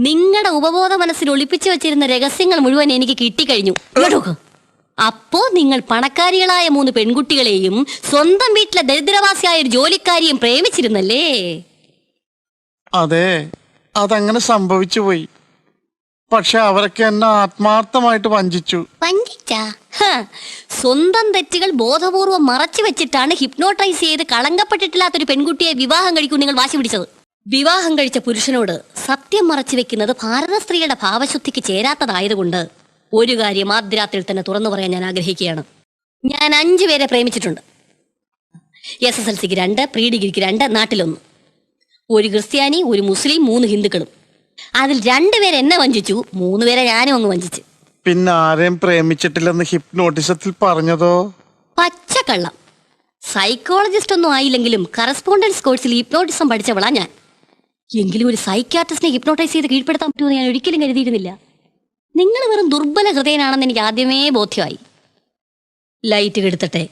നിങ്ങളുടെ ഉപബോധ മനസ്സിൽ ഒളിപ്പിച്ചു വെച്ചിരുന്ന രഹസ്യങ്ങൾ മുഴുവൻ എനിക്ക് കിട്ടിക്കഴിഞ്ഞു. അപ്പോ നിങ്ങൾ പണക്കാരികളായ 3 പെൺകുട്ടികളെയും സ്വന്തം വീട്ടിലെ ദരിദ്രവാസിയായ ഒരു ജോലിക്കാരിയും പ്രേമിച്ചിരുന്നല്ലേ? അതെ, അതങ്ങനെ സംഭവിച്ചു പോയി. പക്ഷെ അവരൊക്കെ എന്നെ ആത്മാർത്ഥമായിട്ട് വഞ്ചിച്ചു. സ്വന്തം തെറ്റുകൾ ബോധപൂർവം മറച്ചു വെച്ചിട്ടാണ് ഹിപ്നോട്ടൈസ് ചെയ്ത് കളങ്കപ്പെട്ടിട്ടില്ലാത്തൊരു പെൺകുട്ടിയെ വിവാഹം കഴിക്കും നിങ്ങൾ വാശി പിടിച്ചത്. വിവാഹം കഴിച്ച പുരുഷനോട് സത്യം മറച്ചു വെക്കുന്നത് ഭാരത സ്ത്രീയുടെ ഭാവശുദ്ധിക്ക് ചേരാത്തതായതുകൊണ്ട് ഒരു കാര്യം ആദ്യരാത്രിയിൽ തന്നെ തുറന്നു പറയാൻ ഞാൻ ആഗ്രഹിക്കുകയാണ്. ഞാൻ 5 പേരെ പ്രേമിച്ചിട്ടുണ്ട്. SSLCക്ക് 2, പ്രീ ഡിഗ്രിക്ക് 2, നാട്ടിൽ1. ഒരു ക്രിസ്ത്യാനി, ഒരു മുസ്ലിം, 3 ഹിന്ദുക്കളും. അതിൽ 2 പേരെ എന്നെ വഞ്ചിച്ചു, 3 പേരെ ഞാനും അങ്ങ് വഞ്ചിച്ചു. പിന്നെ ആരെയും പ്രേമിച്ചിട്ടില്ലെന്ന് ഹിപ്നോട്ടിസത്തിൽ പറഞ്ഞതോ? പച്ചക്കള്ളം. സൈക്കോളജിസ്റ്റ് ഒന്നും ആയില്ലെങ്കിലും കറസ്പോണ്ടൻസ് കോഴ്സിൽ ഹിപ്നോട്ടിസം പഠിച്ചവളാ ഞാൻ. എങ്കിലും ഒരു സൈക്യാട്രിസ്റ്റിനെ ഹിപ്നോട്ടൈസ് ചെയ്ത് കീഴ്പ്പെടുത്താൻ പറ്റുമെന്ന് ഞാൻ ഒരിക്കലും കരുതിയിരുന്നില്ല. നിങ്ങൾ വെറും ദുർബല ഹൃദയനാണെന്ന് എനിക്ക് ആദ്യമേ ബോധ്യമായി. ലൈറ്റ് കെടുത്തട്ടെ.